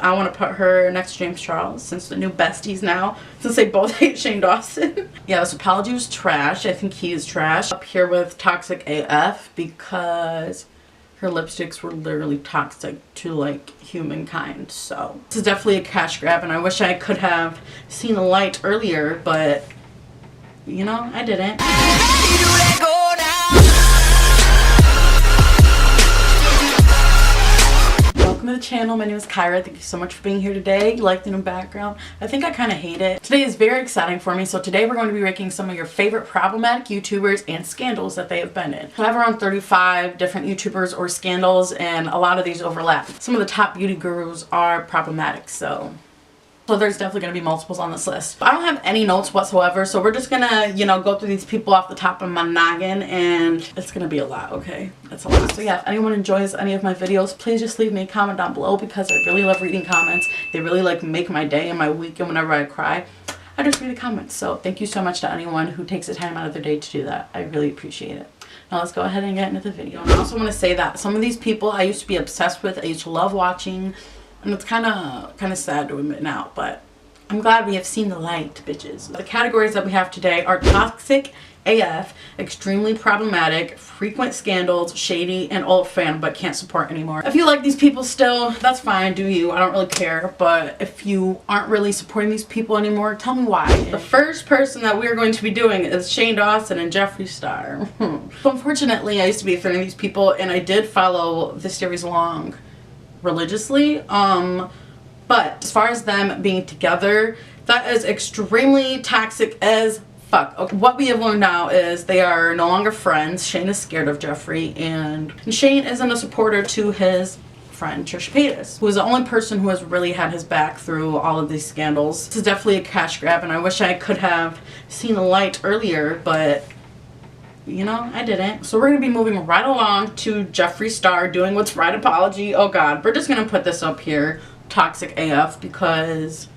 I want to put her next to James Charles since they're new besties now, since they both hate Shane Dawson. Yeah, this apology was trash. I think he is trash. Up here with Toxic AF because her lipsticks were literally toxic to like humankind. So this is definitely a cash grab, and I wish I could have seen the light earlier, but you know, I didn't. Welcome to the channel. My name is Kyra. Thank you so much for being here today. You like the new background? I think I kind of hate it. Today is very exciting for me. So today we're going to be ranking some of your favorite problematic YouTubers and scandals that they have been in. I have around 35 different YouTubers or scandals, and a lot of these overlap. Some of the top beauty gurus are problematic, so there's definitely going to be multiples on this list. I don't have any notes whatsoever, so we're just gonna, you know, go through these people off the top of my noggin, and it's gonna be a lot, okay? It's a lot. So yeah, if anyone enjoys any of my videos, please just leave me a comment down below because I really love reading comments. They really like make my day and my week, and whenever I cry, I just read the comments. So thank you so much to anyone who takes the time out of their day to do that. I really appreciate it. Now let's go ahead and get into the video. And I also want to say that some of these people I used to be obsessed with, I used to love watching, and it's kind of sad to admit now, but I'm glad we have seen the light, bitches. The categories that we have today are toxic AF, extremely problematic, frequent scandals, shady, and old fan but can't support anymore. If you like these people still, that's fine, do you. I don't really care. But if you aren't really supporting these people anymore, tell me why. The first person that we're going to be doing is Shane Dawson and Jeffree Star. So unfortunately, I used to be a fan of these people, and I did follow this series along religiously, but as far as them being together, that is extremely toxic as fuck. Okay, what we have learned now is they are no longer friends. Shane is scared of Jeffree, and Shane isn't a supporter to his friend Trisha Paytas, who is the only person who has really had his back through all of these scandals. This is definitely a cash grab, and I wish I could have seen the light earlier, but you know, I didn't. So we're going to be moving right along to Jeffree Star doing what's right apology. Oh god, we're just going to put this up here, toxic AF, because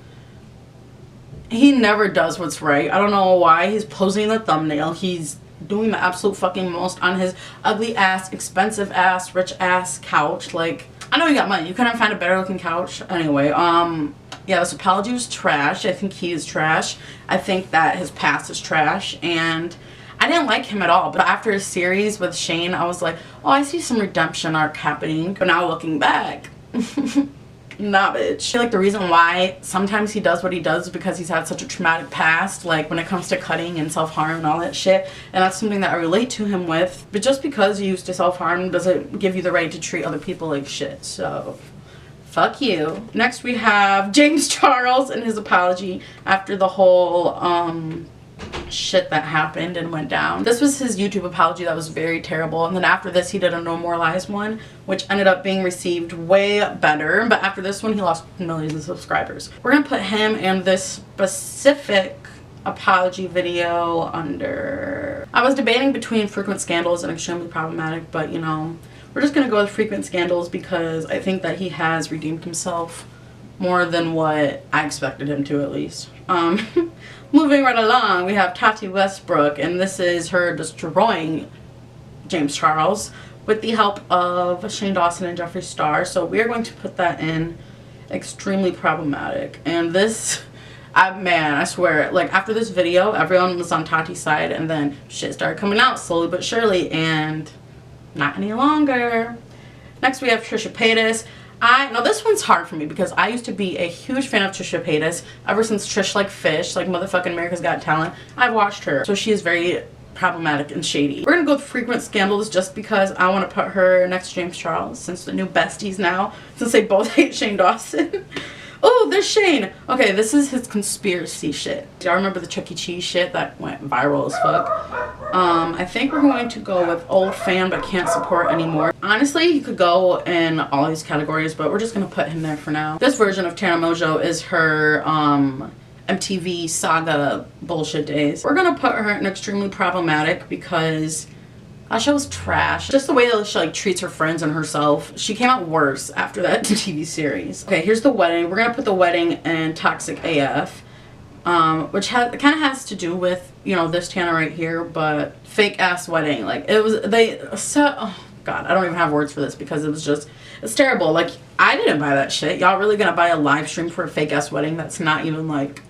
he never does what's right. I don't know why he's posing the thumbnail. He's doing the absolute fucking most on his ugly ass, expensive ass, rich ass couch. Like, I know you got money. You couldn't find a better looking couch. Anyway, yeah, this apology was trash. I think he is trash. I think that his past is trash, and I didn't like him at all. But after a series with Shane, I was like, oh, I see some redemption arc happening. But now looking back, nah, bitch. I feel like the reason why sometimes he does what he does is because he's had such a traumatic past, like when it comes to cutting and self-harm and all that shit. And that's something that I relate to him with. But just because you used to self-harm doesn't give you the right to treat other people like shit. So fuck you. Next we have James Charles and his apology after the whole shit that happened and went down. This was his YouTube apology that was very terrible, and then after this he did a No More Lies one, which ended up being received way better, but after this one he lost millions of subscribers. We're gonna put him and this specific apology video under, I was debating between frequent scandals and extremely problematic, but you know, we're just gonna go with frequent scandals because I think that he has redeemed himself more than what I expected him to, at least. Moving right along, we have Tati Westbrook, and this is her destroying James Charles with the help of Shane Dawson and Jeffree Star. So we are going to put that in extremely problematic. And this, man, I swear, like after this video, everyone was on Tati's side, and then shit started coming out slowly but surely, and not any longer. Next we have Trisha Paytas. Now this one's hard for me because I used to be a huge fan of Trisha Paytas ever since Trish Like Fish, like motherfucking America's Got Talent. I've watched her. So she is very problematic and shady. We're gonna go with frequent scandals just because I want to put her next to James Charles since they're new besties now, since they both hate Shane Dawson. Oh, there's Shane. Okay, this is his conspiracy shit. Do y'all remember the Chuck E. Cheese shit that went viral as fuck? I think we're going to go with old fan but can't support anymore. Honestly, he could go in all these categories, but we're just gonna put him there for now. This version of Tana Mojo is her MTV saga bullshit days. We're gonna put her in extremely problematic because that show was trash. Just the way that she like treats her friends and herself. She came out worse after that TV series. Okay, here's the wedding. We're gonna put the wedding in toxic AF, which kind of has to do with, you know, this Tana right here, but fake ass wedding. Like it was, God, I don't even have words for this because it's terrible. Like, I didn't buy that shit. Y'all really gonna buy a live stream for a fake ass wedding that's not even like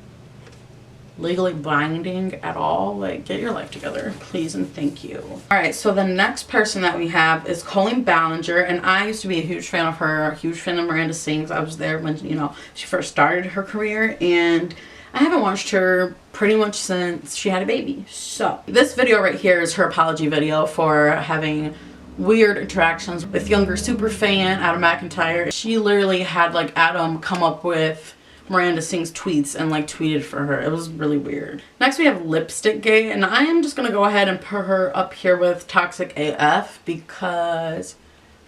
legally binding at all? Like, get your life together, please and thank you. All right, so the next person that we have is Colleen Ballinger, and I used to be a huge fan of her, a huge fan of Miranda Sings. I was there when, you know, she first started her career, and I haven't watched her pretty much since she had a baby. So this video right here is her apology video for having weird interactions with younger superfan Adam McIntyre. She literally had like Adam come up with Miranda Sings tweets and like tweeted for her. It was really weird. Next we have Lipstick Gate, and I am just gonna go ahead and put her up here with Toxic AF because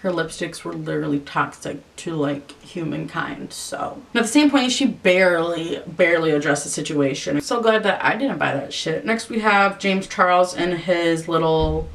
her lipsticks were literally toxic to like humankind. So at the same point, she barely addressed the situation. I'm so glad that I didn't buy that shit. Next we have James Charles and his little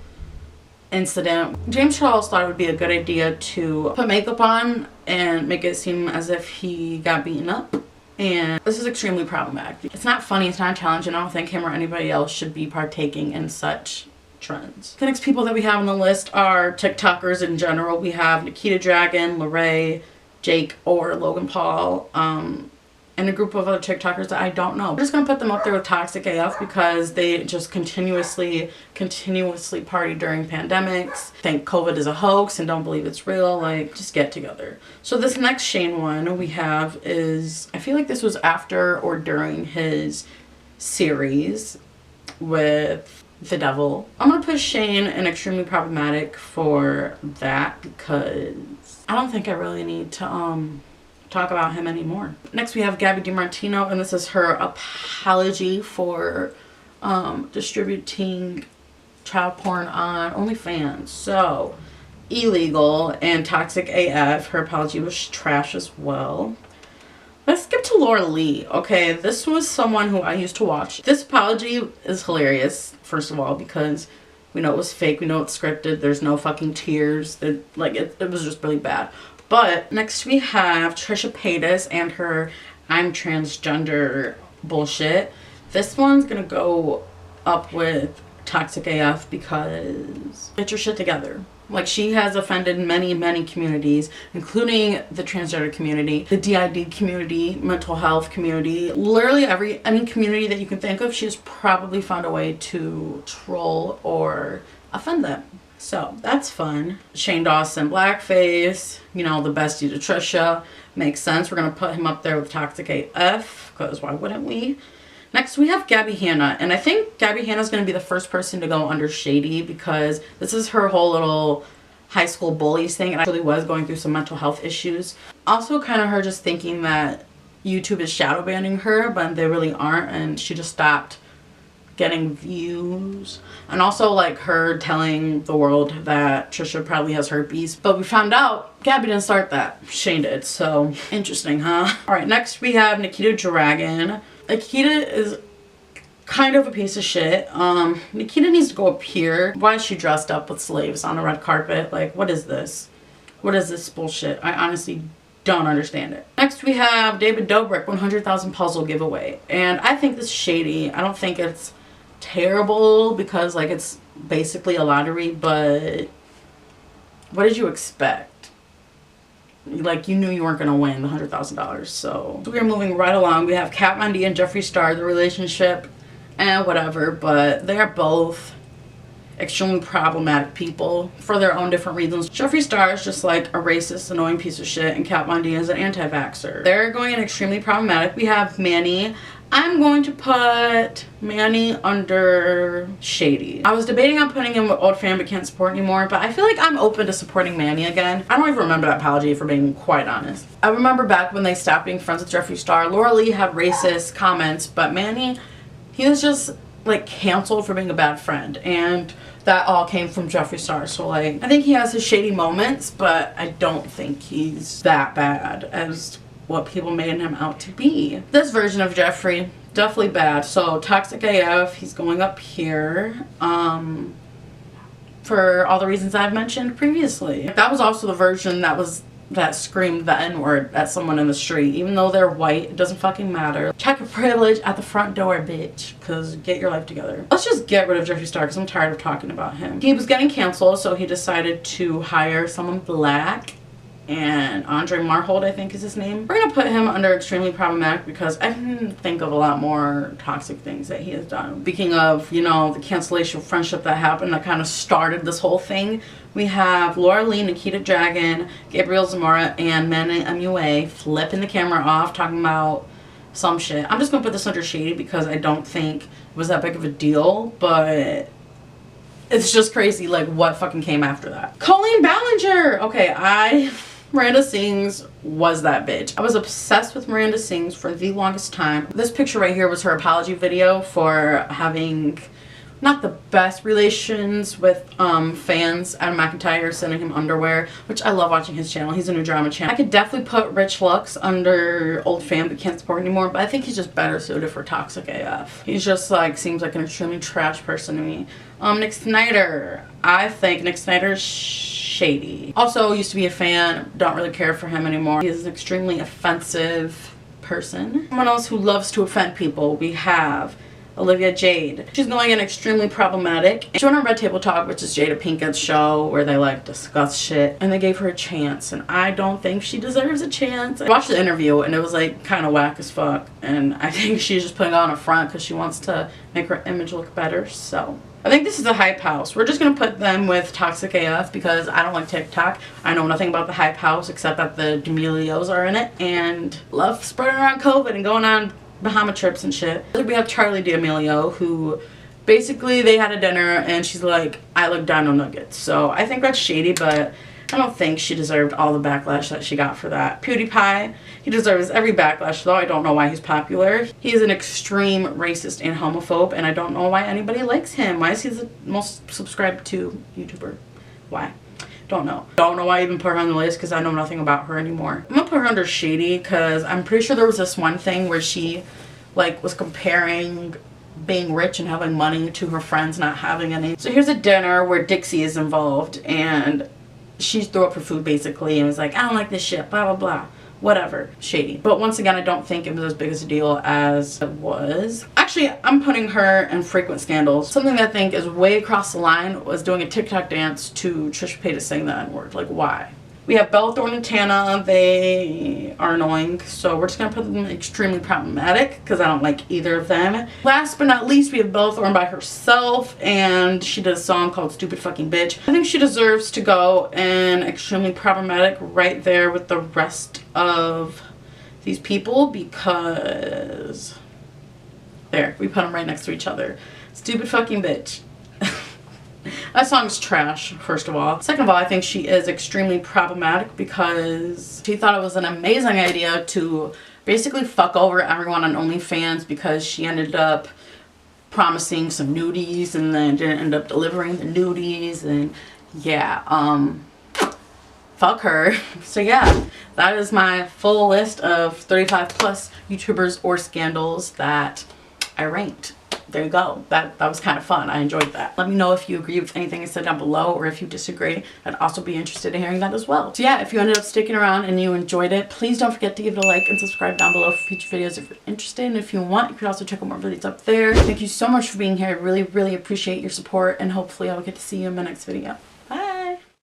incident. James Charles thought it would be a good idea to put makeup on and make it seem as if he got beaten up, and this is extremely problematic. It's not funny, it's not a challenge, and I don't think him or anybody else should be partaking in such trends. The next people that we have on the list are TikTokers in general. We have Nikita Dragon, Lorray, Jake, or Logan Paul, and a group of other TikTokers that I don't know. I'm just gonna put them up there with Toxic AF because they just continuously party during pandemics, think COVID is a hoax and don't believe it's real. Like, just get together. So this next Shane one we have is, I feel like this was after or during his series with the devil. I'm gonna put Shane in extremely problematic for that because I don't think I really need to talk about him anymore. Next we have Gabby DiMartino, and this is her apology for distributing child porn on OnlyFans. So illegal and toxic AF. Her apology was trash as well. Let's skip to Laura Lee. Okay, this was someone who I used to watch. This apology is hilarious, first of all, because we know it was fake, we know it's scripted, there's no fucking tears. It was just really bad. But next we have Trisha Paytas and her I'm transgender bullshit. This one's gonna go up with Toxic AF because get your shit together. Like, she has offended many communities, including the transgender community, the DID community, mental health community, literally any community that you can think of. She's probably found a way to troll or offend them. So that's fun. Shane Dawson, blackface, you know, the bestie to Trisha. Makes sense. We're gonna put him up there with Toxic AF because why wouldn't we? Next we have Gabby Hanna, and I think Gabby Hanna's going to be the first person to go under shady because this is her whole little high school bullies thing, and I really was going through some mental health issues. Also kind of her just thinking that YouTube is shadow banning her, but they really aren't, and she just stopped getting views. And also like her telling the world that Trisha probably has herpes, but we found out Gabby didn't start that, Shane did. So interesting, huh? All right, next we have Nikita Dragon. Nikita is kind of a piece of shit. Nikita needs to go up here. Why is she dressed up with slaves on a red carpet? Like, what is this? What is this bullshit? I honestly don't understand it. Next we have David Dobrik, 100,000 puzzle giveaway. And I think this is shady. I don't think it's terrible because like it's basically a lottery, but what did you expect? Like, you knew you weren't going to win the $100,000. So we're moving right along. We have Kat Von D and Jeffree Star, the relationship and whatever, but they're both extremely problematic people for their own different reasons. Jeffree Star is just like a racist, annoying piece of shit, and Kat Von D is an anti-vaxxer. They're going in extremely problematic. We have Manny. I'm going to put Manny under shady. I was debating on putting him with old fan but can't support anymore, but I feel like I'm open to supporting Manny again. I don't even remember that apology, for being quite honest. I remember back when they stopped being friends with Jeffree Star, Laura Lee had racist comments, but Manny, he was just like canceled for being a bad friend, and that all came from Jeffree Star. So like, I think he has his shady moments, but I don't think he's that bad as what people made him out to be. This version of Jeffree, definitely bad. So Toxic AF, he's going up here for all the reasons I've mentioned previously. That was also the version that was that screamed the N-word at someone in the street. Even though they're white, it doesn't fucking matter. Check your privilege at the front door, bitch, because get your life together. Let's just get rid of Jeffree Star because I'm tired of talking about him. He was getting canceled, so he decided to hire someone black. And Andre Marhold, I think is his name. We're gonna put him under extremely problematic because I can think of a lot more toxic things that he has done. Speaking of, you know, the cancellation friendship that happened that kind of started this whole thing, we have Laura Lee, Nikita Dragon, Gabriel Zamora, and Manny MUA flipping the camera off, talking about some shit. I'm just gonna put this under shady because I don't think it was that big of a deal, but it's just crazy, like, what fucking came after that. Colleen Ballinger! Okay, Miranda Sings was that bitch. I was obsessed with Miranda Sings for the longest time. This picture right here was her apology video for having not the best relations with fans. Adam McIntyre sending him underwear, which I love watching his channel. He's a new drama channel. I could definitely put Rich Lux under old fan but can't support anymore, but I think he's just better suited for Toxic AF. He's just like, seems like an extremely trash person to me. Nick Snyder. I think Nick Snyder's shady. Also used to be a fan, don't really care for him anymore. He is an extremely offensive person. Someone else who loves to offend people, we have Olivia Jade. She's going in extremely problematic. She went on Red Table Talk, which is Jada Pinkett's show where they like discuss shit, and they gave her a chance, and I don't think she deserves a chance. I watched the interview and it was like kind of whack as fuck, and I think she's just putting on a front because she wants to make her image look better. So I think this is a hype house. We're just gonna put them with Toxic AF because I don't like TikTok. I know nothing about the hype house except that the D'Amelios are in it and love spreading around COVID and going on Bahama trips and shit. We have Charlie D'Amelio, who basically they had a dinner and she's like, I like dino nuggets. So I think that's shady, but I don't think she deserved all the backlash that she got for that. PewDiePie, he deserves every backlash, though I don't know why he's popular. He is an extreme racist and homophobe, and I don't know why anybody likes him. Why is he the most subscribed to YouTuber? Why? Don't know. Don't know why I even put her on the list because I know nothing about her anymore. I'm gonna put her under shady because I'm pretty sure there was this one thing where she like was comparing being rich and having money to her friends not having any. So here's a dinner where Dixie is involved and she threw up her food basically and was like, I don't like this shit, blah blah blah. Whatever. Shady. But once again, I don't think it was as big as a deal as it was. Actually, I'm putting her in frequent scandals. Something that I think is way across the line was doing a TikTok dance to Trisha Paytas saying the N-word. Like, why? We have Bella Thorne and Tana. They are annoying, so we're just gonna put them extremely problematic because I don't like either of them. Last but not least, we have Bella Thorne by herself, and she did a song called Stupid Fucking Bitch. I think she deserves to go in extremely problematic right there with the rest of these people because there, we put them right next to each other. Stupid Fucking Bitch. That song's trash, first of all. Second of all, I think she is extremely problematic because she thought it was an amazing idea to basically fuck over everyone on OnlyFans because she ended up promising some nudies and then didn't end up delivering the nudies, and yeah, fuck her. So yeah, that is my full list of 35 plus YouTubers or scandals that I ranked. There you go. That was kind of fun. I enjoyed that. Let me know if you agree with anything I said down below or if you disagree. I'd also be interested in hearing that as well. So yeah, if you ended up sticking around and you enjoyed it, please don't forget to give it a like and subscribe down below for future videos if you're interested. And if you want, you could also check out more videos up there. Thank you so much for being here. I really, really appreciate your support, and hopefully I'll get to see you in my next video.